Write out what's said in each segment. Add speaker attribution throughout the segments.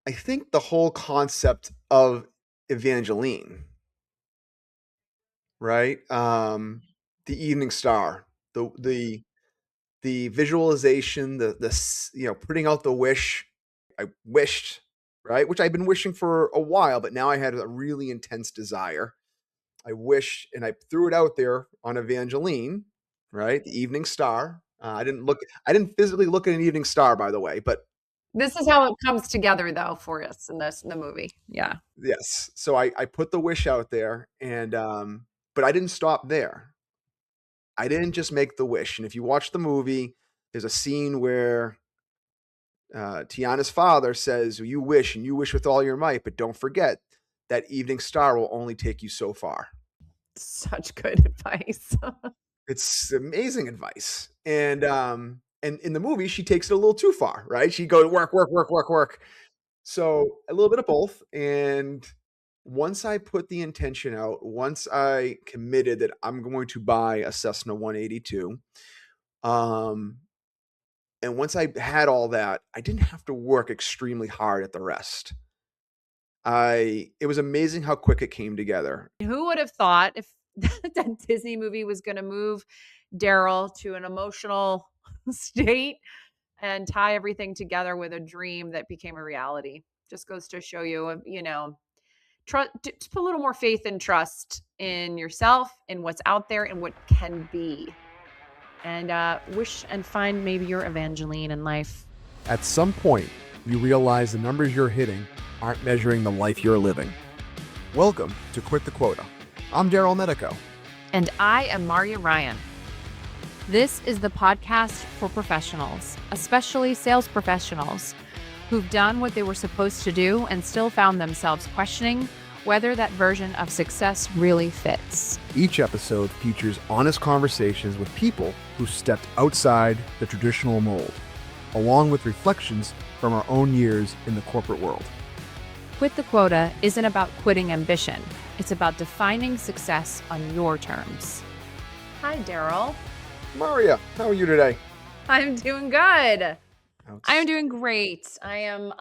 Speaker 1: I think the whole concept of Evangeline, right? The evening star, the the the visualization, putting out the wish. I wished, right? Which I've been wishing for a while, but now I had a really intense desire. I wish, and I threw it out there on Evangeline, right? The evening star. I didn't physically look at an evening star, by the way, but
Speaker 2: This is how it comes together, though, for us in the movie. Yeah.
Speaker 1: yes. So I put the wish out there, and but I didn't stop there. I didn't just make the wish. And if you watch the movie, there's a scene where Tiana's father says, "You wish and you wish with all your might, but don't forget that evening star will only take you so far."
Speaker 2: Such good advice.
Speaker 1: It's amazing advice. And in the movie, she takes it a little too far, right? She goes work, work, work, work, work. So a little bit of both. And once I put the intention out, once I committed that I'm going to buy a Cessna 182, um, and once I had all that, I didn't have to work extremely hard at the rest. It was amazing how quick it came together.
Speaker 2: Who would have thought if that Disney movie was going to move Darryl to an emotional state and tie everything together with a dream that became a reality? Just goes to show you, trust, just put a little more faith and trust in yourself, in what's out there, and what can be. And wish and find maybe your Evangeline in life.
Speaker 1: At some point, you realize the numbers you're hitting aren't measuring the life you're living. Welcome to Quit the Quota. I'm Darryl and Miedico.
Speaker 2: And I am Marya Ryan. This is the podcast for professionals, especially sales professionals, who've done what they were supposed to do and still found themselves questioning whether that version of success really fits.
Speaker 1: Each episode features honest conversations with people who stepped outside the traditional mold, along with reflections from our own years in the corporate world.
Speaker 2: Quit the Quota isn't about quitting ambition. It's about defining success on your terms. Hi, Darryl.
Speaker 1: Marya, how are you today?
Speaker 2: I'm doing good. I'm doing great. I am,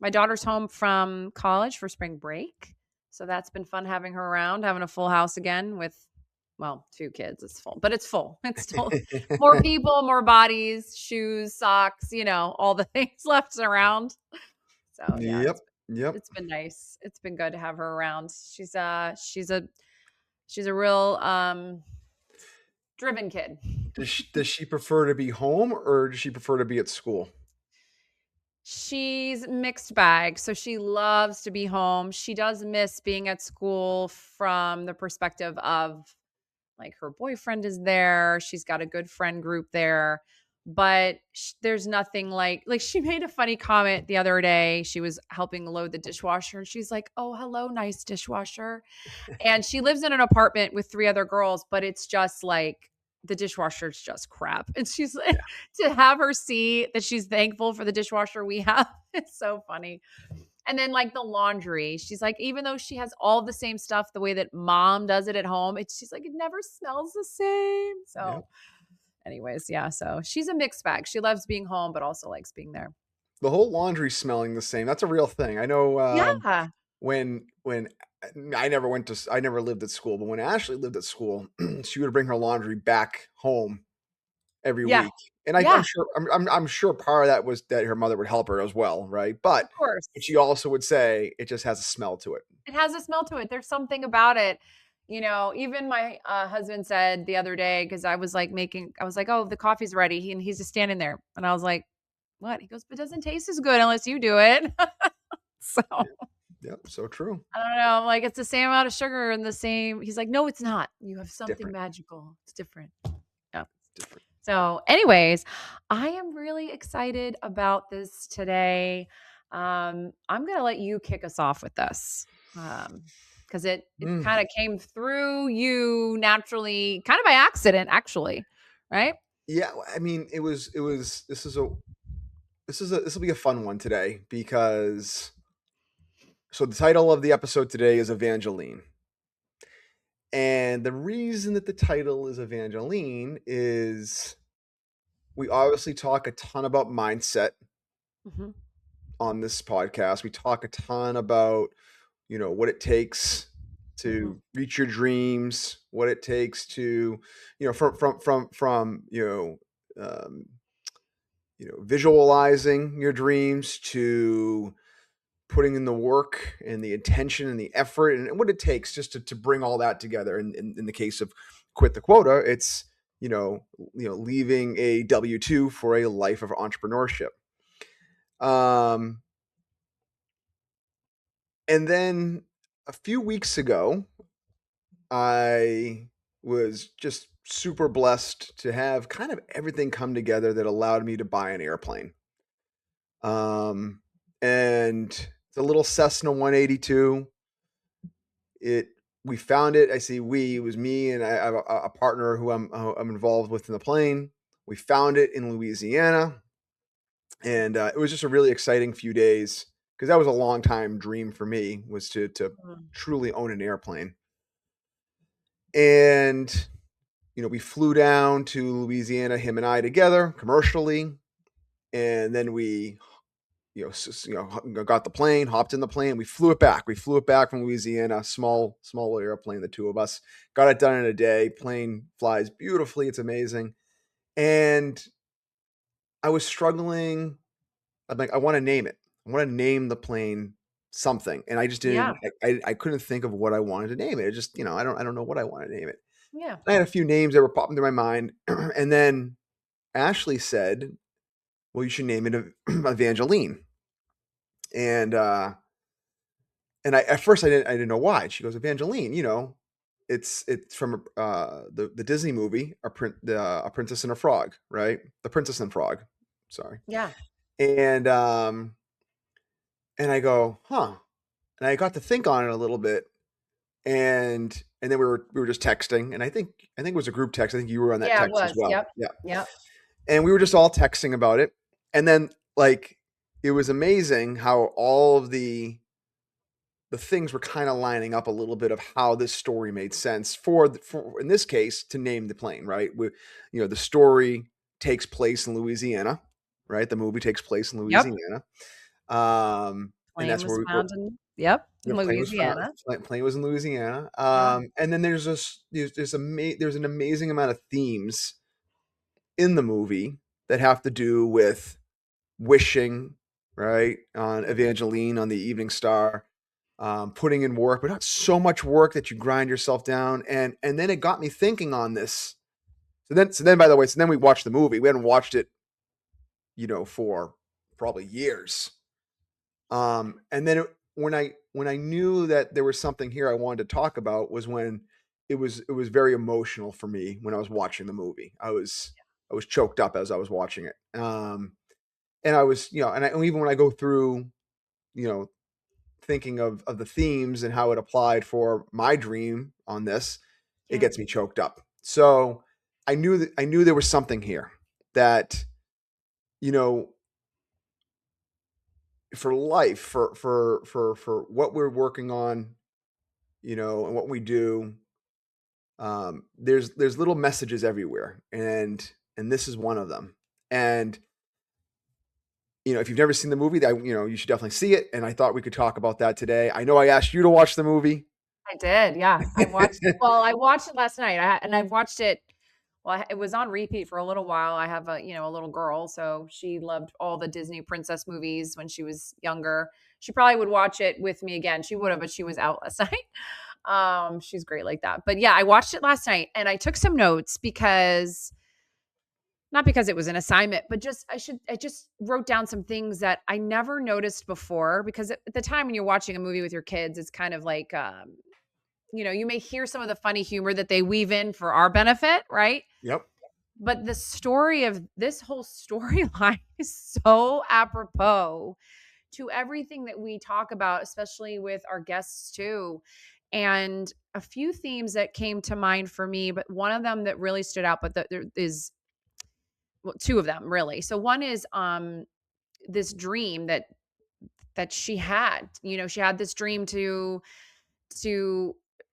Speaker 2: my daughter's home from college for spring break. So that's been fun having her around, having a full house again with, well, 2 kids. It's full, but it's full. It's still more people, more bodies, shoes, socks, all the things left around. So yeah,
Speaker 1: Yep.
Speaker 2: it's been nice. It's been good to have her around. She's a real driven kid.
Speaker 1: Does she prefer to be home or does she prefer to be at school?
Speaker 2: She's mixed bag. So she loves to be home. She does miss being at school from the perspective of like her boyfriend is there. She's got a good friend group there. But there's nothing like she made a funny comment the other day. She was helping load the dishwasher and she's like, "Oh, hello, nice dishwasher." And she lives in an apartment with 3 other girls, but it's just like the dishwasher's just crap. And she's like, to have her see that she's thankful for the dishwasher we have, it's so funny. And then like the laundry, she's like, even though she has all the same stuff the way that mom does it at home, she's like, it never smells the same. So anyways, yeah. So she's a mixed bag. She loves being home, but also likes being there.
Speaker 1: The whole laundry smelling the same. That's a real thing. I know
Speaker 2: Yeah.
Speaker 1: when I never lived at school, but when Ashley lived at school, she would bring her laundry back home every
Speaker 2: Yeah.
Speaker 1: week. And I'm sure part of that was that her mother would help her as well, right? But
Speaker 2: Of course.
Speaker 1: she also would say it just has a smell to it.
Speaker 2: It has a smell to it. There's something about it. Even my husband said the other day, because I was like, oh, the coffee's ready. And he's just standing there. And I was like, what? He goes, but it doesn't taste as good unless you do it. So
Speaker 1: Yep, so true.
Speaker 2: I don't know. I'm like, it's the same amount of sugar and the same. He's like, no, it's not. You have something
Speaker 1: Different.
Speaker 2: magical. It's different. Yeah.
Speaker 1: It's different.
Speaker 2: So anyways, I am really excited about this today. I'm going to let you kick us off with this. Because it kind of came through you naturally, kind of by accident, actually, right?
Speaker 1: Yeah, I mean, this will be a fun one today because so the title of the episode today is Evangeline. And the reason that the title is Evangeline is we obviously talk a ton about mindset.
Speaker 2: Mm-hmm.
Speaker 1: on this podcast. We talk a ton about, what it takes
Speaker 2: Mhm.
Speaker 1: to reach your dreams, what it takes to, um, visualizing your dreams to putting in the work and the intention and the effort and what it takes just to bring all that together. And in the case of Quit the Quota, it's, leaving a W-2 for a life of entrepreneurship. Um, and then a few weeks ago, I was just super blessed to have kind of everything come together that allowed me to buy an airplane. Um, and it's a little Cessna 182. It We found it. I say we. It was me and I have a partner who I'm involved with in the plane. We found it in Louisiana, and it was just a really exciting few days because that was a long time dream for me was to
Speaker 2: Mm.
Speaker 1: truly own an airplane. And we flew down to Louisiana, him and I together commercially, and then we got the plane, hopped in the plane. We flew it back. We flew it back from Louisiana, small little airplane, the two of us. Got it done in a day. Plane flies beautifully. It's amazing. And I was struggling. I'm like, I want to name it. I want to name the plane something. And I just
Speaker 2: Yeah.
Speaker 1: didn't, I couldn't think of what I wanted to name it. It just, I don't know what I want to name it.
Speaker 2: Yeah.
Speaker 1: I had a few names that were popping through my mind. And then Ashley said, well, you should name it Evangeline. And, I at first I didn't know why. She goes, Evangeline, it's from the Disney movie, A Princess and a Frog, right? The Princess and Frog. Sorry.
Speaker 2: Yeah.
Speaker 1: And and I go, huh. And I got to think on it a little bit, and then we were just texting, and I think it was a group text. I think you were on that
Speaker 2: Yeah, it
Speaker 1: text as
Speaker 2: was.
Speaker 1: well.
Speaker 2: Yep.
Speaker 1: Yeah.
Speaker 2: Yep.
Speaker 1: And we were just all texting about it. And then like it was amazing how all of the things were kind of lining up a little bit of how this story made sense for in this case to name the plane, right? The story takes place in Louisiana, right? The movie takes place in
Speaker 2: Yep.
Speaker 1: Louisiana, and
Speaker 2: Plane
Speaker 1: that's
Speaker 2: was
Speaker 1: where
Speaker 2: found in yep, in
Speaker 1: the plane was found.
Speaker 2: Louisiana.
Speaker 1: Plane was in Louisiana,
Speaker 2: Yeah.
Speaker 1: and then there's an amazing amount of themes in the movie that have to do with wishing, right, on Evangeline on the Evening Star, putting in work, but not so much work that you grind yourself down. And then it got me thinking on this. So then by the way, so then we watched the movie. We hadn't watched it, for probably years. And then when I knew that there was something here I wanted to talk about was when it was very emotional for me when I was watching the movie. I was choked up as I was watching it. And I was, and even when I go through, you know, thinking of the themes and how it applied for my dream on this, it
Speaker 2: Yeah.
Speaker 1: gets me choked up. So I knew there was something here that, you know, for life, for what we're working on, and what we do, there's little messages everywhere, and this is one of them. And if you've never seen the movie, that you should definitely see it. And I thought we could talk about that today. I know I asked you to watch the movie.
Speaker 2: I did, yeah. I watched it last night, and I've watched it it was on repeat for a little while. I have a little girl, so she loved all the Disney princess movies when she was younger. She probably would watch it with me again. She would have, but she was out last night. She's great like that. But yeah, I watched it last night and I took some notes because not because it was an assignment, but I just wrote down some things that I never noticed before because at the time when you're watching a movie with your kids, it's kind of like you may hear some of the funny humor that they weave in for our benefit, right?
Speaker 1: Yep.
Speaker 2: But the story of this whole storyline is so apropos to everything that we talk about, especially with our guests too. And a few themes that came to mind for me, but one of them that really stood out, but there is well, two of them really. So one is this dream that she had. She had this dream to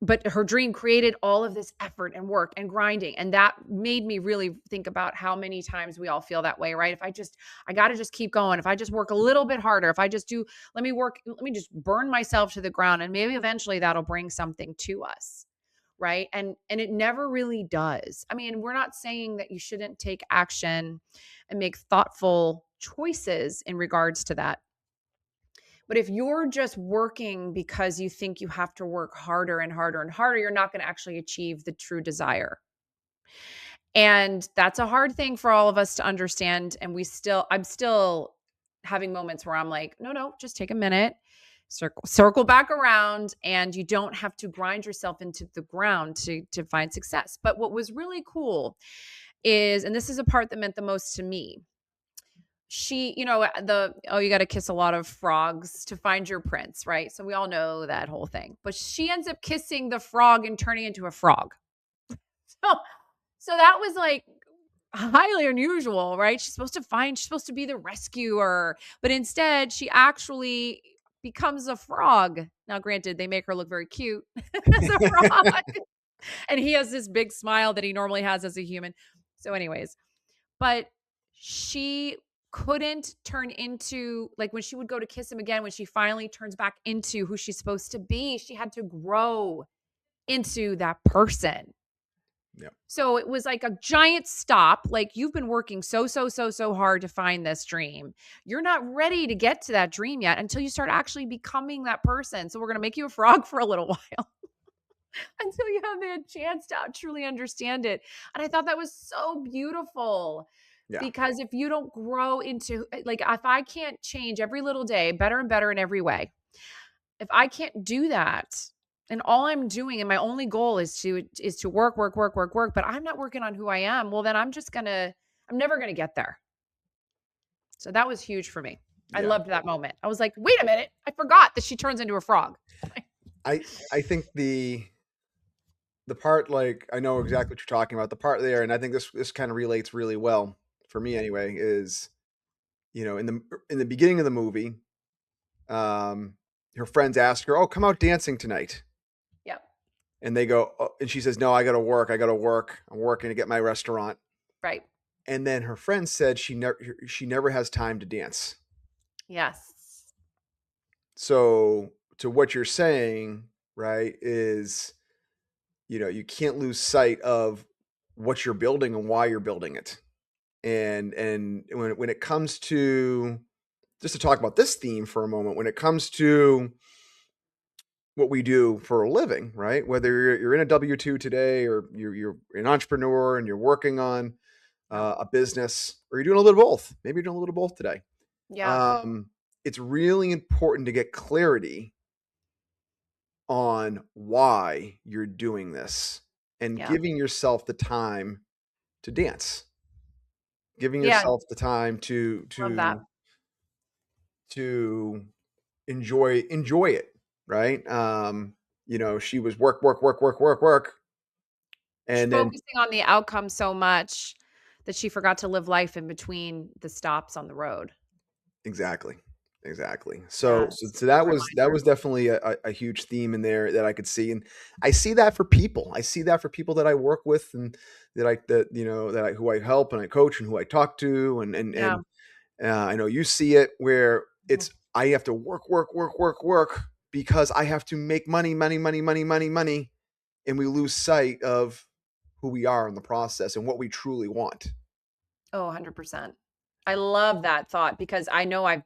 Speaker 2: but her dream created all of this effort and work and grinding, and that made me really think about how many times we all feel that way, right? If I got to just keep going. If I just work a little bit harder, if I just do let me just burn myself to the ground, and maybe eventually that'll bring something to us, right? And it never really does. I mean, we're not saying that you shouldn't take action and make thoughtful choices in regards to that. But if you're just working because you think you have to work harder and harder and harder, you're not going to actually achieve the true desire. And that's a hard thing for all of us to understand. And I'm still having moments where I'm like, no, no, just take a minute, circle back around, and you don't have to grind yourself into the ground to find success. But what was really cool is, and this is a part that meant the most to me, she, you got to kiss a lot of frogs to find your prince, right? So we all know that whole thing. But she ends up kissing the frog and turning into a frog. So, so that was like highly unusual, right? She's supposed to be the rescuer, but instead she actually becomes a frog. Now, granted, they make her look very cute as a frog, and he has this big smile that he normally has as a human. So, anyways, but she couldn't turn into, like, when she would go to kiss him again, when she finally turns back into who she's supposed to be, she had to grow into that person.
Speaker 1: Yeah.
Speaker 2: So it was like a giant stop. Like, you've been working so hard to find this dream. You're not ready to get to that dream yet until you start actually becoming that person. So we're going to make you a frog for a little while until you have the chance to truly understand it. And I thought that was so beautiful.
Speaker 1: Yeah.
Speaker 2: Because if you don't grow into, like, if I can't change every little day better and better in every way, if I can't do that, and all I'm doing and my only goal is to work, but I'm not working on who I am, well, then I'm never gonna get there. So that was huge for me. I
Speaker 1: Yeah.
Speaker 2: loved that moment. I was like, wait a minute, I forgot that she turns into a frog.
Speaker 1: I think the part, like, I know exactly what you're talking about. The part there, and I think this kind of relates really well for me anyway, is, in the beginning of the movie, um, her friends ask her, "Oh, come out dancing tonight."
Speaker 2: Yep.
Speaker 1: And they go, oh, and she says, "No, I got to work. I got to work. I'm working to get my restaurant."
Speaker 2: Right.
Speaker 1: And then her friend said she never has time to dance.
Speaker 2: Yes.
Speaker 1: So to what you're saying, right, is, you can't lose sight of what you're building and why you're building it. And when it comes to, just to talk about this theme for a moment, when it comes to what we do for a living, right? Whether you're in a W-2 today, or you're an entrepreneur and you're working on
Speaker 2: Yep.
Speaker 1: a business, or you're doing a little bit of both. Maybe you're doing a little bit of both today.
Speaker 2: Yeah.
Speaker 1: It's really important to get clarity on why you're doing this, and
Speaker 2: Yeah.
Speaker 1: giving yourself the time to dance, giving
Speaker 2: Yeah.
Speaker 1: yourself the time to
Speaker 2: Love that.
Speaker 1: to enjoy it, right? She was work, work, work, work, work, work, and then
Speaker 2: Focusing on the outcome so much that she forgot to live life in between the stops on the road.
Speaker 1: exactly, exactly. So so,
Speaker 2: Yes.
Speaker 1: so
Speaker 2: Good
Speaker 1: that was
Speaker 2: reminder.
Speaker 1: definitely a huge theme in there that I could see, and I see that for people. I see that for people that I work with, and who I help and I coach and who I talk to,
Speaker 2: Yeah.
Speaker 1: I know you see it, where
Speaker 2: Mhm.
Speaker 1: it's, I have to work, work, work, work, work, because I have to make money, money, money, money, money, money, and we lose sight of who we are in the process and what we truly want.
Speaker 2: Oh, 100%. I love that thought because I know I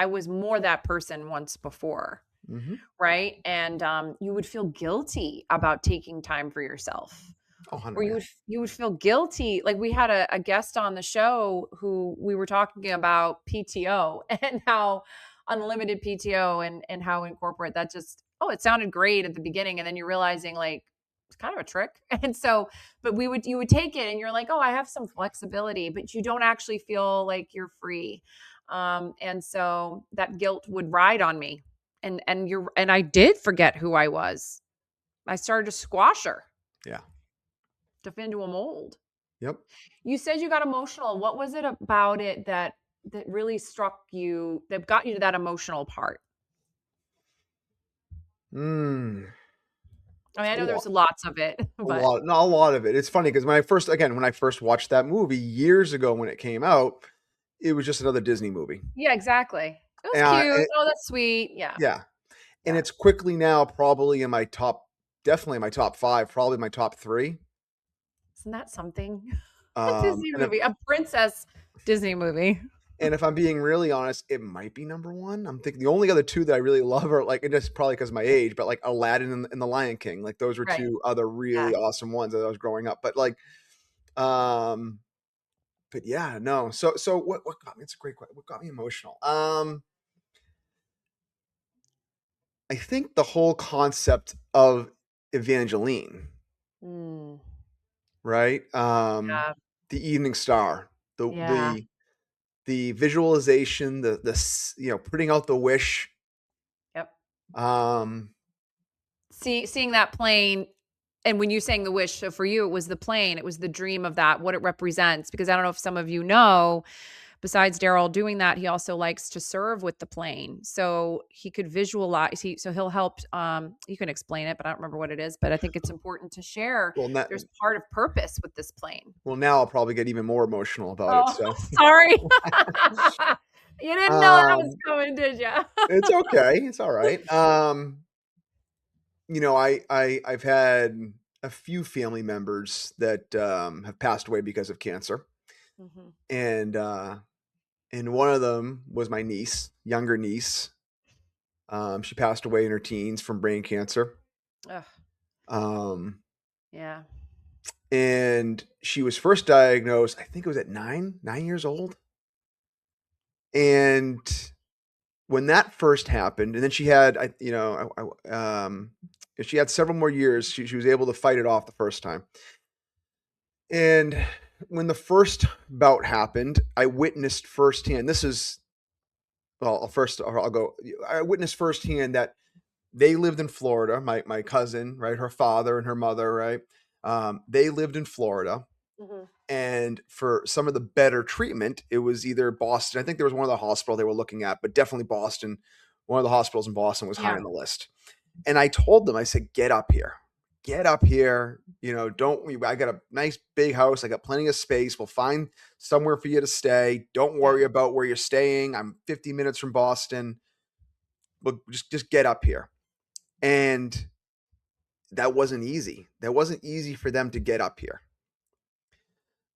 Speaker 2: was more that person once before,
Speaker 1: Hmm.
Speaker 2: right? And, you would feel guilty about taking time for yourself,
Speaker 1: Oh,
Speaker 2: or
Speaker 1: 100.
Speaker 2: you would feel guilty. Like, we had a guest on the show who we were talking about PTO and how unlimited PTO and how in corporate that just, oh, it sounded great at the beginning, and then you're realizing, like, it's kind of a trick. And so, but you would take it and you're like, "Oh, I have some flexibility," but you don't actually feel like you're free. And so that guilt would ride on me. And I did forget who I was. I started to squash her
Speaker 1: Yeah.
Speaker 2: to fit into a mold.
Speaker 1: Yep.
Speaker 2: You said you got emotional. What was it about it that really struck you, that got you to that emotional part?
Speaker 1: Mm.
Speaker 2: I mean, I
Speaker 1: A
Speaker 2: know
Speaker 1: lot.
Speaker 2: there's lots of it,
Speaker 1: A
Speaker 2: but
Speaker 1: lot, not a lot of it. It's funny because when I first watched that movie years ago when it came out, it was just another Disney movie.
Speaker 2: yeah, exactly. It was cute.
Speaker 1: And
Speaker 2: Oh, that's sweet. Yeah,
Speaker 1: yeah, and
Speaker 2: yeah.
Speaker 1: it's quickly now probably in my top, definitely my top 5, probably my top 3.
Speaker 2: Isn't that something? A Disney
Speaker 1: And if
Speaker 2: movie, a princess Disney movie.
Speaker 1: and if I'm being really honest, it might be number 1. I'm thinking the only other 2 that I really love are, like, and just probably because of my age, but, like, Aladdin and The Lion King, like, those were
Speaker 2: Right.
Speaker 1: 2 other
Speaker 2: Yeah.
Speaker 1: really awesome ones as I was growing up, but, like, um but yeah, no. So what got me, it's a great question. What got me emotional? I think the whole concept of Evangeline,
Speaker 2: Mm,
Speaker 1: right?
Speaker 2: yeah.
Speaker 1: The evening star, the
Speaker 2: Yeah.
Speaker 1: the the visualization, putting out the wish.
Speaker 2: Yep.
Speaker 1: Um,
Speaker 2: Seeing that plane, and when you sang the wish, so for you, it was the plane, it was the dream of that, what it represents, because I don't know if some of you know, besides Darryl doing that, he also likes to serve with the plane. So he could visualize, so he'll help, you can explain it, but I don't remember what it is, but I think it's important to share.
Speaker 1: well, now,
Speaker 2: There's part of purpose with this plane.
Speaker 1: now I'll probably get even more emotional about it.
Speaker 2: Oh,
Speaker 1: So,
Speaker 2: sorry. You didn't know that was
Speaker 1: um,
Speaker 2: coming, did you?
Speaker 1: it's okay. It's all right. I've had a few family members that have passed away because of cancer,
Speaker 2: Mhm.
Speaker 1: and one of them was my niece, younger niece. She passed away in her teens from brain cancer.
Speaker 2: Ugh,
Speaker 1: Um,
Speaker 2: yeah.
Speaker 1: and she was first diagnosed, I think it was at 9 years old. And when that first happened, and then she had, she had several more years. She was able to fight it off the first time. And when the first bout happened, I witnessed firsthand. This is well, first I'll go. I witnessed firsthand that they lived in Florida. My cousin, right, her father and her mother, right, they lived in Florida.
Speaker 2: Mhm.
Speaker 1: And for some of the better treatment, it was either Boston. I think there was one of the hospital they were looking at, but definitely Boston. One of the hospitals in Boston was high
Speaker 2: Yeah.
Speaker 1: on the list. And I told them, I said, get up here. Get up here. I got a nice big house. I got plenty of space. We'll find somewhere for you to stay. Don't
Speaker 2: Yeah.
Speaker 1: worry about where you're staying. I'm 50 minutes from Boston. But just get up here. And that wasn't easy. That wasn't easy for them to get up here.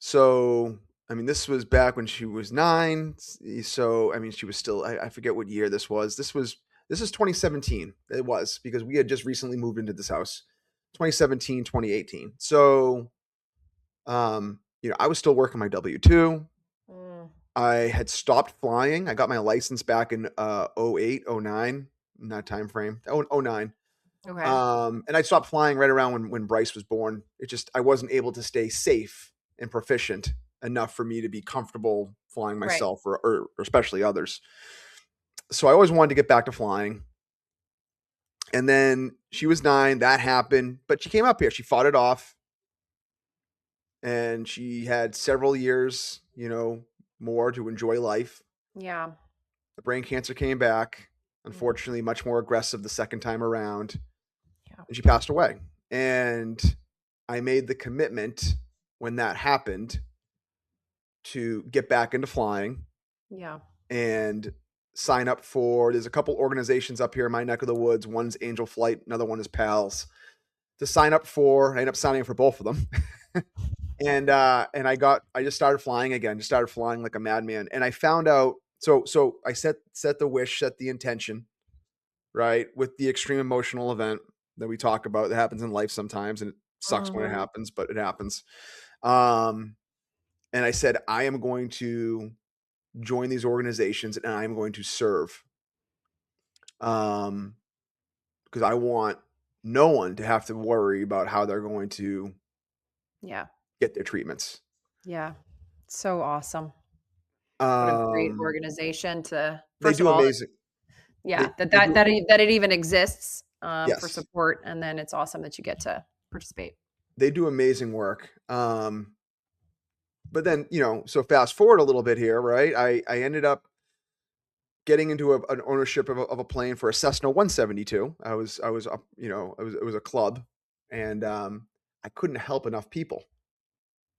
Speaker 1: So, I mean, this was back when she was 9. So, I mean, she was still, I forget what year this was. This is 2017. It was because we had just recently moved into this house. 2017, 2018. So, I was still working my W-2.
Speaker 2: Mm,
Speaker 1: I had stopped flying. I got my license back in 08, 09, in that time frame. Oh, 09.
Speaker 2: okay.
Speaker 1: And I stopped flying right around when Bryce was born. I wasn't able to stay safe and proficient enough for me to be comfortable flying
Speaker 2: Right.
Speaker 1: myself or especially others. So I always wanted to get back to flying. And then she was 9, that happened, but she came up here. She fought it off and she had several years, more to enjoy life.
Speaker 2: Yeah.
Speaker 1: The brain cancer came back,
Speaker 2: Mhm.
Speaker 1: unfortunately, much more aggressive the second time around,
Speaker 2: Yeah.
Speaker 1: and she passed away. And I made the commitment when that happened to get back into flying
Speaker 2: Yeah.
Speaker 1: and sign up for there's a couple organizations up here in my neck of the woods. One's Angel Flight, another one is PALS. To sign up for, I ended up signing up for both of them. And I just started flying again, just started flying like a madman. And I found out so I set the wish, set the intention, right? With the extreme emotional event that we talk about that happens in life sometimes, and it sucks when it
Speaker 2: Mhm.
Speaker 1: happens, but it happens. Um, and I said, I am going to join these organizations and I'm going to serve. Um, because I want no one to have to worry about how they're going to
Speaker 2: Yeah.
Speaker 1: get their treatments.
Speaker 2: Yeah. So awesome. What a great
Speaker 1: Um,
Speaker 2: organization to
Speaker 1: they
Speaker 2: first of
Speaker 1: do
Speaker 2: all,
Speaker 1: amazing.
Speaker 2: yeah,
Speaker 1: They do,
Speaker 2: that it even exists, for
Speaker 1: yes,
Speaker 2: support, and then it's awesome that you get to participate.
Speaker 1: they do amazing work. But then, so fast forward a little bit here, right? I ended up getting into an ownership of a plane for a Cessna 172. I was up, it was a club. and I couldn't help enough people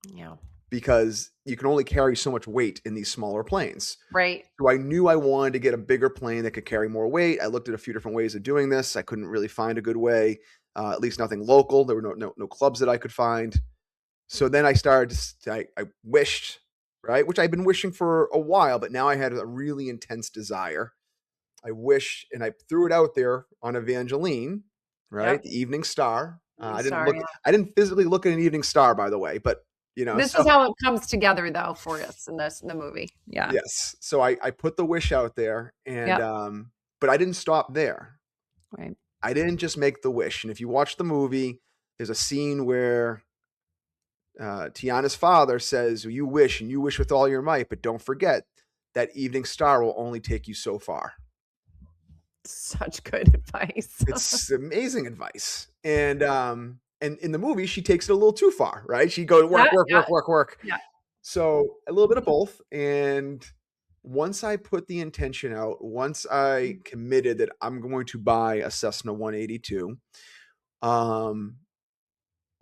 Speaker 2: Yeah.
Speaker 1: because you can only carry so much weight in these smaller planes.
Speaker 2: Right.
Speaker 1: So I knew I wanted to get a bigger plane that could carry more weight. I looked at a few different ways of doing this. I couldn't really find a good way, at least nothing local. There were no clubs that I could find. So then I started I wished, right, which I've been wishing for a while, but now I had a really intense desire. I wish, and I threw it out there on Evangeline, right,
Speaker 2: Yep.
Speaker 1: the Evening Star.
Speaker 2: I'm sorry. Yeah.
Speaker 1: I didn't physically look at an Evening Star, by the way, but
Speaker 2: This
Speaker 1: so
Speaker 2: is how it comes together though for us in the movie. Yeah.
Speaker 1: yes. So I put the wish out there, and
Speaker 2: Yep.
Speaker 1: but I didn't stop there.
Speaker 2: Right.
Speaker 1: I didn't just make the wish. And if you watch the movie, there's a scene where Tiana's father says, "You wish and you wish with all your might, but don't forget that Evening Star will only take you so far."
Speaker 2: Such good advice.
Speaker 1: It's amazing advice. And in the movie, she takes it a little too far, right? She goes
Speaker 2: Yeah,
Speaker 1: work, work,
Speaker 2: yeah,
Speaker 1: work, work, work.
Speaker 2: yeah.
Speaker 1: So a little bit of both. And once I put the intention out, once I committed that I'm going to buy a Cessna 182, um,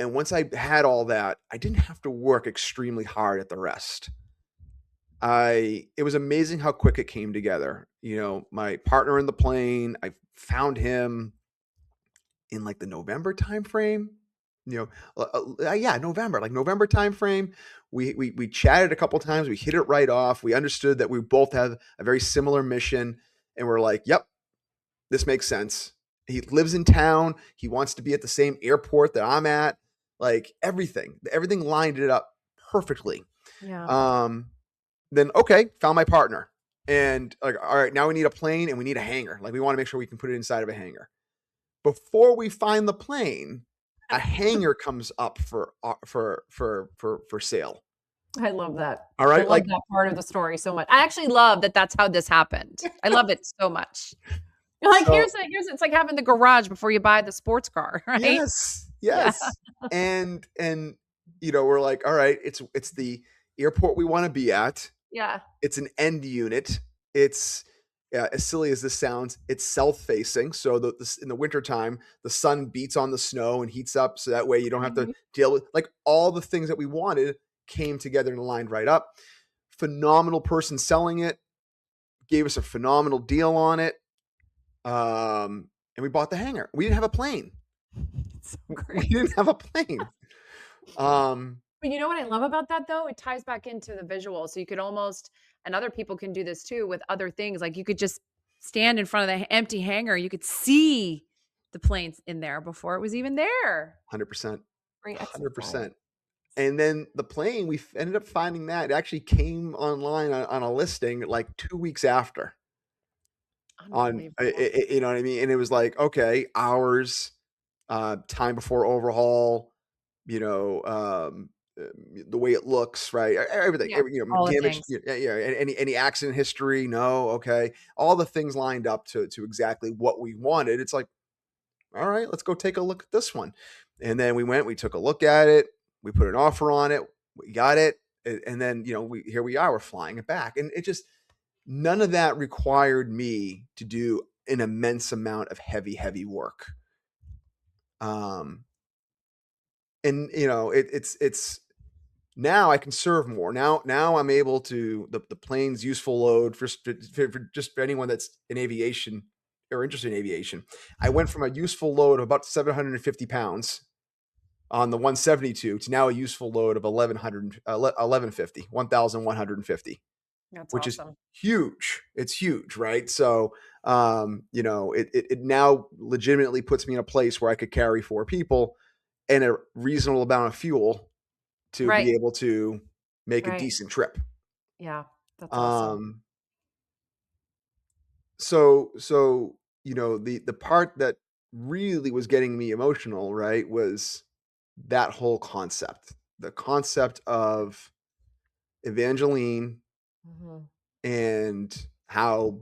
Speaker 1: and once I had all that, I didn't have to work extremely hard at the rest. It was amazing how quick it came together. My partner in the plane, I found him in like the November timeframe. Yeah, November, like November timeframe. We chatted a couple times. We hit it right off. We understood that we both have a very similar mission, and we're like, "Yep, this makes sense." He lives in town. He wants to be at the same airport that I'm at. Like everything lined it up perfectly.
Speaker 2: Yeah.
Speaker 1: Um, then okay, found my partner, and like, all right, now we need a plane and we need a hangar. Like we want to make sure we can put it inside of a hangar. Before we find the plane, a hangar comes up for sale.
Speaker 2: I love that.
Speaker 1: All
Speaker 2: I
Speaker 1: right,
Speaker 2: love
Speaker 1: like
Speaker 2: that part of the story so much. I actually love that that's how this happened. I love it so much. You're like,
Speaker 1: so
Speaker 2: here's it's like having the garage before you buy the sports car, right?
Speaker 1: yes,
Speaker 2: Yeah.
Speaker 1: yes, and we're like, all right, it's the airport we want to be at.
Speaker 2: Yeah.
Speaker 1: It's an end unit. It's as silly as this sounds, it's south-facing. So in the wintertime, the sun beats on the snow and heats up. So that way you don't have to
Speaker 2: Mhm.
Speaker 1: deal with like all the things that we wanted came together and lined right up. Phenomenal person selling it, gave us a phenomenal deal on it. And we bought the hangar. We didn't have a plane.
Speaker 2: It's so
Speaker 1: We
Speaker 2: great.
Speaker 1: didn't have a plane. Um,
Speaker 2: But you know what I love about that though? It ties back into the visual. So you could almost, and other people can do this too with other things. Like you could just stand in front of the empty hangar. You could see the planes in there before it was even there.
Speaker 1: 100%.
Speaker 2: Great exercise.
Speaker 1: 100%. And then the plane, ended up finding that it actually came online on a listing like 2 weeks after.
Speaker 2: Unbelievable.
Speaker 1: You know what I mean? And it was like, okay, hours, time before overhaul, you know, um, uh, the way it looks, right? Everything,
Speaker 2: Yeah. All the
Speaker 1: damage,
Speaker 2: things.
Speaker 1: yeah, yeah. Any accident history? No, okay. All the things lined up to exactly what we wanted. It's like, all right, let's go take a look at this one. And then we took a look at it, we put an offer on it, we got it, and then here we are, we're flying it back, and it just none of that required me to do an immense amount of heavy work. Um, and it's now I can serve more. Now I'm able to the plane's useful load for anyone that's in aviation or interested in aviation. I went from a useful load of about 750 pounds on the 172 to now a useful load of 1150, 1150,
Speaker 2: That's
Speaker 1: which is
Speaker 2: awesome.
Speaker 1: huge. It's huge, right? So, it now legitimately puts me in a place where I could carry four people and a reasonable amount of fuel to
Speaker 2: Right.
Speaker 1: be able to make a
Speaker 2: Right.
Speaker 1: decent trip.
Speaker 2: Yeah. That's awesome.
Speaker 1: Um, so the part that really was getting me emotional, right, was that whole concept, the concept of Evangeline
Speaker 2: Mhm.
Speaker 1: and how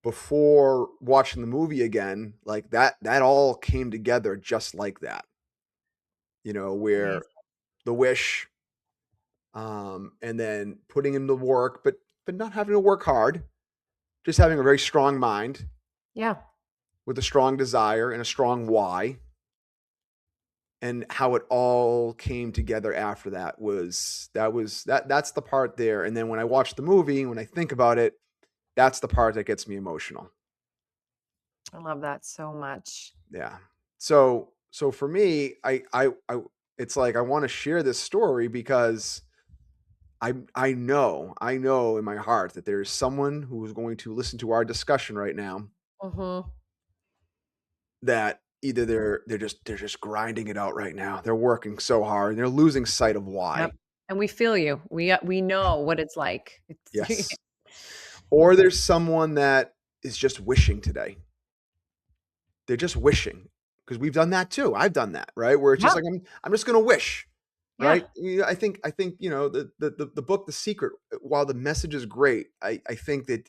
Speaker 1: before watching the movie again, like that all came together just like that. Where
Speaker 2: Amazing.
Speaker 1: the wish, and then putting in the work, but not having to work hard, just having a very strong mind
Speaker 2: Yeah.
Speaker 1: with a strong desire and a strong why, and how it all came together after that's the part there. And then when I watch the movie, when I think about it, that's the part that gets me emotional.
Speaker 2: I love that so much.
Speaker 1: Yeah. So for me, I it's like I want to share this story because I know in my heart that there is someone who is going to listen to our discussion right now
Speaker 2: Mhm.
Speaker 1: that either they're just grinding it out right now. They're working so hard and they're losing sight of
Speaker 2: Yep.
Speaker 1: why.
Speaker 2: And we feel you. We know what it's like. It's
Speaker 1: Yes. Or there's someone that is just wishing today. They're just wishing because we've done that too. I've done that, right? Where it's just
Speaker 2: Yeah.
Speaker 1: like I'm just gonna wish,
Speaker 2: Yeah.
Speaker 1: right? I think the book The Secret, while the message is great, I think that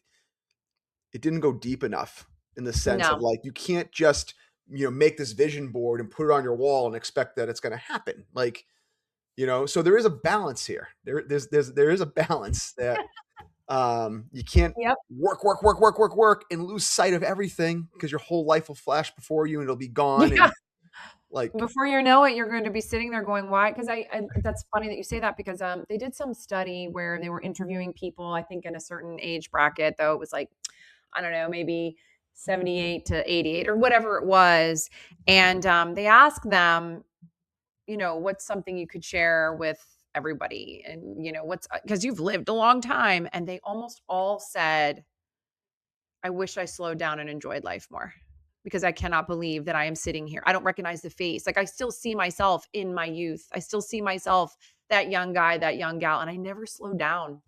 Speaker 1: it didn't go deep enough in the sense of
Speaker 2: No.
Speaker 1: like you can't just make this vision board and put it on your wall and expect that it's gonna happen. Like, so there is a balance here. There is a balance that you can't
Speaker 2: Yep.
Speaker 1: work, work, work, work, work, work, and lose sight of everything because your whole life will flash before you and it'll be gone.
Speaker 2: Yeah.
Speaker 1: And like,
Speaker 2: Before you know it, you're going to be sitting there going, "Why?" Because I that's funny that you say that because they did some study where they were interviewing people, I think in a certain age bracket, though it was like, I don't know, maybe 78 to 88 or whatever it was, and they asked them, what's something you could share with everybody, and what's because you've lived a long time, and they almost all said, I wish I slowed down and enjoyed life more because I cannot believe that I am sitting here. I don't recognize the face. Like I still see myself in my youth. I still see myself, that young guy, that young gal, and I never slowed down.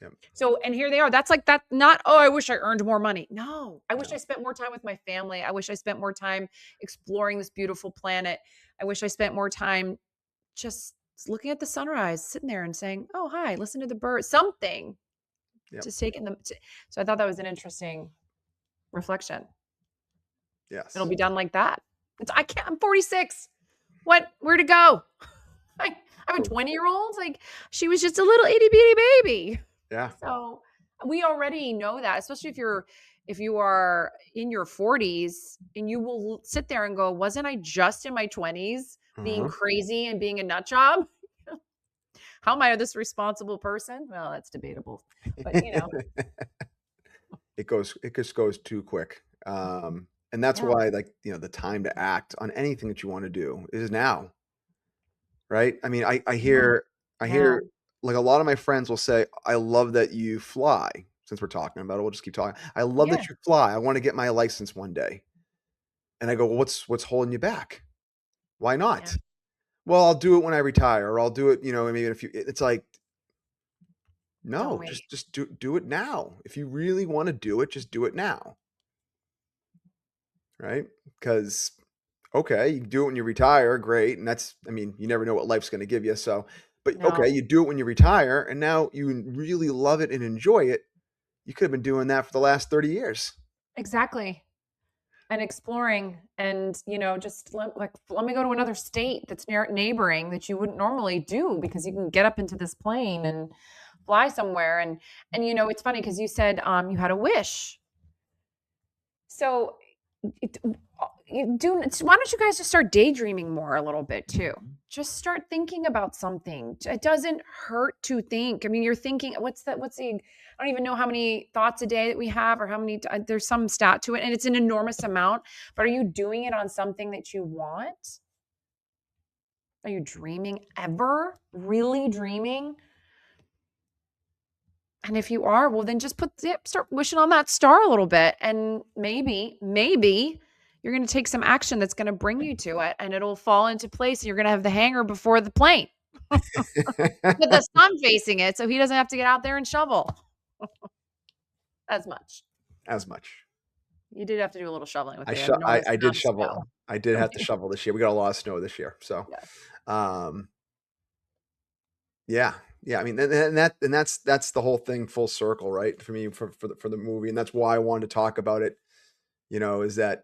Speaker 1: yeah,
Speaker 2: So, and here they are. That's like that, not, oh, I wish I earned more money. No, I wish I
Speaker 1: no,
Speaker 2: spent more time with my family. I wish I spent more time exploring this beautiful planet. I wish I spent more time just looking at the sunrise, sitting there and saying, oh, hi, listen to the birds, something,
Speaker 1: yep,
Speaker 2: just taking them. So I thought that was an interesting reflection. It'll
Speaker 1: yes,
Speaker 2: be done like that. I can't, I'm 46. Where to go? I, I'm a
Speaker 1: true,
Speaker 2: 20-year-old. Like she was just a little itty bitty baby.
Speaker 1: yeah,
Speaker 2: So we already know that, especially if you are in your 40s and you will sit there and go, wasn't I just in my 20s being
Speaker 1: uh-huh.
Speaker 2: crazy and being a nut job? How am I this responsible person? Well, that's debatable. But
Speaker 1: It just goes too quick. And that's
Speaker 2: yeah,
Speaker 1: why, like, the time to act on anything that you want to do is now, right? I mean, I
Speaker 2: yeah,
Speaker 1: hear, I
Speaker 2: yeah,
Speaker 1: hear, like a lot of my friends will say, "I love that you fly." Since we're talking about it, we'll just keep talking. I love
Speaker 2: yeah,
Speaker 1: that you fly. I want to get my license one day. And I go, well, what's holding you back? Why
Speaker 2: yeah.
Speaker 1: not? Well, I'll do it when I retire, or I'll do it, maybe in a few. It's like,
Speaker 2: Don't
Speaker 1: no,
Speaker 2: wait.
Speaker 1: just do it now. If you really want to do it, just do it now, right? Because okay, you can do it when you retire, great, and I mean, you never know what life's going to give you. So, but okay,
Speaker 2: No,
Speaker 1: you do it when you retire, and now you really love it and enjoy it. You could have been doing that for the last 30 years.
Speaker 2: exactly. And exploring and, just let me go to another state that's near neighboring that you wouldn't normally do because you can get up into this plane and fly somewhere. And it's funny because you said you had a wish. So it, why don't you guys just start daydreaming more a little bit too? Just start thinking about something. It doesn't hurt to think. I mean, you're thinking, I don't even know how many thoughts a day that we have or how many, there's some stat to it and it's an enormous amount, but are you doing it on something that you want? Are you dreaming ever? Really dreaming? And if you are, well, then just start wishing on that star a little bit. And maybe you're going to take some action that's going to bring you to it and it'll fall into place. And you're going to have the hangar before the plane with the sun facing it. So he doesn't have to get out there and shovel as much.
Speaker 1: As much.
Speaker 2: You did have to do a little shoveling with
Speaker 1: I
Speaker 2: the
Speaker 1: sho
Speaker 2: enormous
Speaker 1: I did
Speaker 2: amount of
Speaker 1: shovel.
Speaker 2: snow.
Speaker 1: I did have to shovel this year. We got a lot of snow this year. So,
Speaker 2: Yeah.
Speaker 1: um, yeah. Yeah, I mean, and that's the whole thing full circle, right? For me, for the movie, and that's why I wanted to talk about it. Is that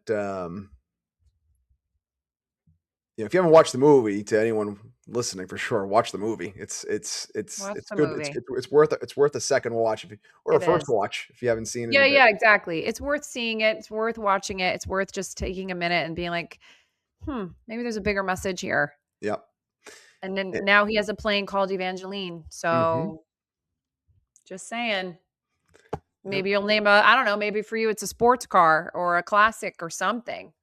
Speaker 1: if you haven't watched the movie, to anyone listening, for sure, watch the movie.
Speaker 2: Watch
Speaker 1: It's
Speaker 2: the
Speaker 1: good.
Speaker 2: movie.
Speaker 1: It's worth a second watch or a
Speaker 2: It
Speaker 1: first
Speaker 2: is.
Speaker 1: watch if you haven't seen it in
Speaker 2: Yeah,
Speaker 1: a bit.
Speaker 2: yeah, exactly. It's worth seeing it. It's worth watching it. It's worth just taking a minute and being like, Maybe there's a bigger message here.
Speaker 1: Yep.
Speaker 2: And then
Speaker 1: Eh,
Speaker 2: now he has a plane called Evangeline.
Speaker 1: mhm.
Speaker 2: So just saying,
Speaker 1: Yep.
Speaker 2: maybe you'll name I don't know, maybe for you it's a sports car or a classic or something.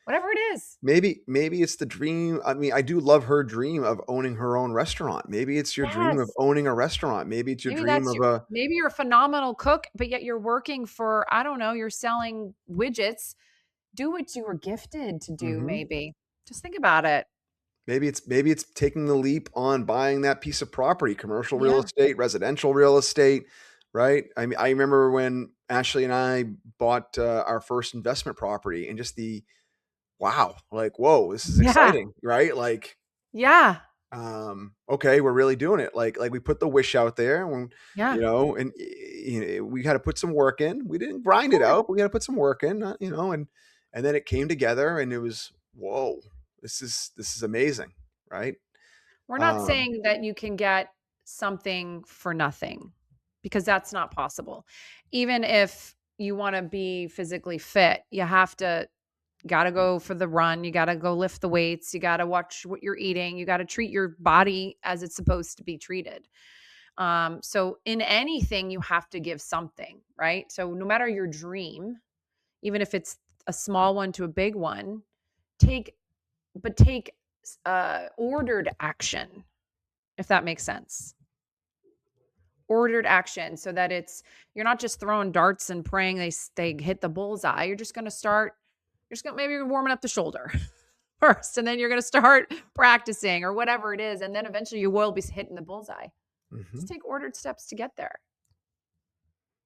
Speaker 2: Whatever it is.
Speaker 1: Maybe it's the dream. I mean, I do love her dream of owning her own restaurant. Maybe it's your dream of
Speaker 2: Yes.
Speaker 1: owning a restaurant. Maybe it's your
Speaker 2: Maybe
Speaker 1: dream
Speaker 2: that's
Speaker 1: of
Speaker 2: your
Speaker 1: a
Speaker 2: maybe you're a phenomenal cook, but yet you're working for, I don't know, you're selling widgets. Do what you were gifted to do,
Speaker 1: mhm.
Speaker 2: maybe. Just think about it.
Speaker 1: Maybe it's taking the leap on buying that piece of property, commercial real
Speaker 2: Yeah.
Speaker 1: estate, residential real estate, right? I mean, I remember when Ashley and I bought, our first investment property and just the wow, like, whoa, this is
Speaker 2: Yeah.
Speaker 1: exciting, right? Like,
Speaker 2: Yeah.
Speaker 1: okay, we're really doing it. Like we put the wish out there when,
Speaker 2: Yeah.
Speaker 1: and we had to put some work in. We didn't grind it
Speaker 2: Course.
Speaker 1: out, but we got to put some work in, and then it came together and it was, whoa, this is amazing, right?
Speaker 2: We're not
Speaker 1: Um,
Speaker 2: saying that you can get something for nothing because that's not possible. Even if you wanna be physically fit, you have to gotta go for the run, you gotta go lift the weights, you gotta watch what you're eating, you gotta treat your body as it's supposed to be treated. So in anything, you have to give something, right? So no matter your dream, even if it's a small one to a big one, take take ordered action, if that makes sense. Ordered action so that you're not just throwing darts and praying they hit the bullseye. You're just going to start. You're just going maybe you're warming up the shoulder first, and then you're going to start practicing or whatever it is, and then eventually you will be hitting the bullseye.
Speaker 1: mhm,
Speaker 2: Just take ordered steps to get there.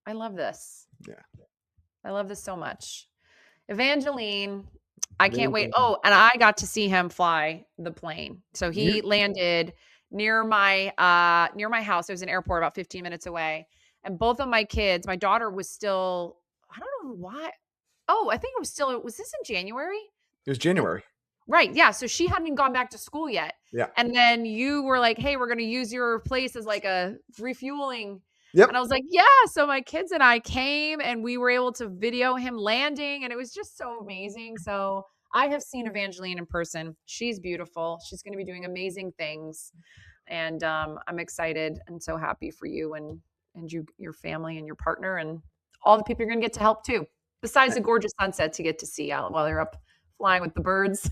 Speaker 2: I love this.
Speaker 1: yeah.
Speaker 2: I love this so much. Evangeline, I can't wait.
Speaker 1: Amazing.
Speaker 2: Oh, and I got to see him fly the plane. So
Speaker 1: You
Speaker 2: he landed near my house. There's an airport about 15 minutes away. And both of my kids, my daughter was still, I don't know why. Oh, I think was this in January?
Speaker 1: it was
Speaker 2: Yeah.
Speaker 1: January.
Speaker 2: Right. Yeah. So she hadn't gone back to school yet.
Speaker 1: Yeah.
Speaker 2: And then you were like, hey, we're going to use your place as like a refueling. And I
Speaker 1: Yep.
Speaker 2: was like, yeah. So my kids and I came and we were able to video him landing. And it was just so amazing. So I have seen Evangeline in person. She's beautiful. She's going to be doing amazing things. And I'm excited and so happy for you and your family and your partner and all the people you're going to get to help too. Besides the gorgeous sunsets you get to see out while they're up flying with the birds.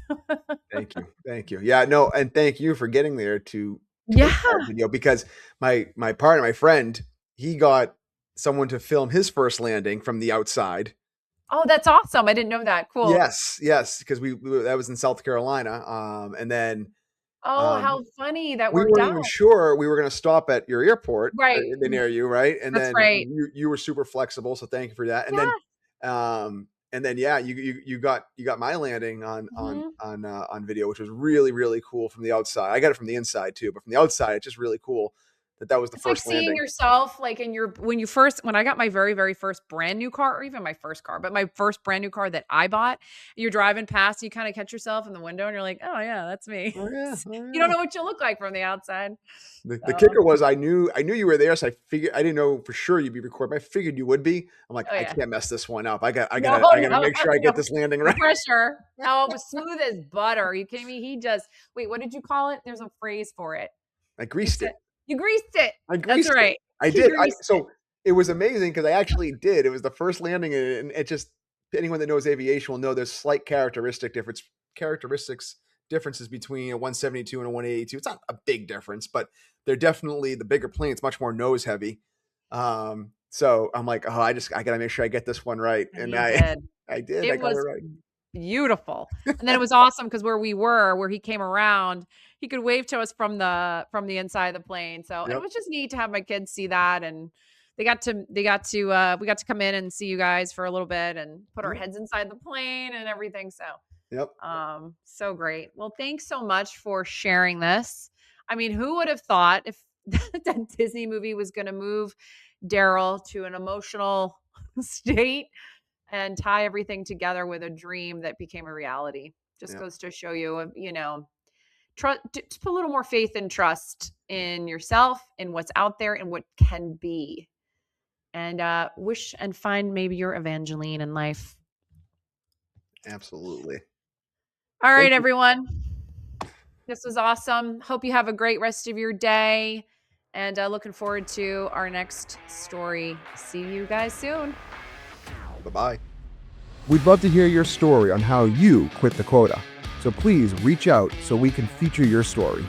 Speaker 1: Thank you. Thank you. Yeah, no, and thank you for getting there to make that
Speaker 2: Yeah.
Speaker 1: video because my partner, my friend, he got someone to film his first landing from the outside.
Speaker 2: Oh, that's awesome. I didn't know that. Cool.
Speaker 1: Yes, yes, because we that was in South Carolina, and then,
Speaker 2: Oh,
Speaker 1: um,
Speaker 2: how funny that
Speaker 1: we
Speaker 2: worked
Speaker 1: weren't
Speaker 2: out.
Speaker 1: even sure we were gonna stop at your airport,
Speaker 2: Right.
Speaker 1: near you, right? And
Speaker 2: That's
Speaker 1: then
Speaker 2: right.
Speaker 1: you were super flexible, so thank you for that.
Speaker 2: Yeah.
Speaker 1: And then yeah, you got my landing
Speaker 2: Mhm.
Speaker 1: on video, which was really really cool from the outside. I got it from the inside too, but from the outside, it's just really cool that was the
Speaker 2: It's like
Speaker 1: first
Speaker 2: seeing
Speaker 1: landing.
Speaker 2: yourself like in your when I got my very, very first brand new car, or even my first car, but my first brand new car that I bought, you're driving past, you kinda catch yourself in the window and you're like, "Oh, yeah, that's me."
Speaker 1: Oh yeah, oh
Speaker 2: You don't
Speaker 1: yeah.
Speaker 2: know what you look like from the outside.
Speaker 1: The
Speaker 2: So,
Speaker 1: kicker was I knew you were there, so I didn't know for sure you'd be recording. I figured you would be. I'm like,
Speaker 2: oh,
Speaker 1: I
Speaker 2: yeah.
Speaker 1: can't mess this one up.
Speaker 2: No,
Speaker 1: I gotta
Speaker 2: no,
Speaker 1: make sure I get
Speaker 2: no.
Speaker 1: this landing
Speaker 2: No
Speaker 1: right.
Speaker 2: pressure. Oh, it was smooth as butter. Are you kidding me? He just wait, what did you call it? There's a phrase for it.
Speaker 1: I
Speaker 2: You
Speaker 1: greased
Speaker 2: said
Speaker 1: it.
Speaker 2: you greased it.
Speaker 1: I
Speaker 2: That's
Speaker 1: greased it.
Speaker 2: right.
Speaker 1: I
Speaker 2: He
Speaker 1: did.
Speaker 2: greased it.
Speaker 1: So it was amazing because I actually did. It was the first landing, and it just anyone that knows aviation will know there's slight characteristics differences between a 172 and a 182. It's not a big difference, but they're definitely the bigger plane. It's much more nose heavy. So I'm like, oh, I gotta make sure I get this one right,
Speaker 2: And
Speaker 1: and
Speaker 2: he
Speaker 1: I
Speaker 2: did.
Speaker 1: I did. I
Speaker 2: It
Speaker 1: got it
Speaker 2: was
Speaker 1: right.
Speaker 2: beautiful. And then it was awesome because where he came around, he could wave to us from the inside of the plane. So it
Speaker 1: Yep.
Speaker 2: was just neat to have my kids see that, and we got to come in and see you guys for a little bit and put our
Speaker 1: Yep.
Speaker 2: heads inside the plane and everything. So
Speaker 1: Yep.
Speaker 2: so great. Well, thanks so much for sharing this. I mean, who would have thought if that Disney movie was going to move Darryl to an emotional state and tie everything together with a dream that became a reality? Just
Speaker 1: Yep.
Speaker 2: goes to show you, trust, just put a little more faith and trust in yourself, in what's out there, and what can be. And wish and find maybe your Evangeline in life.
Speaker 1: Absolutely.
Speaker 2: All right,
Speaker 1: Thank you.
Speaker 2: everyone. This was awesome. Hope you have a great rest of your day. And looking forward to our next story. See you guys soon.
Speaker 1: Bye-bye.
Speaker 3: We'd love to hear your story on how you quit the quota. So please reach out so we can feature your story.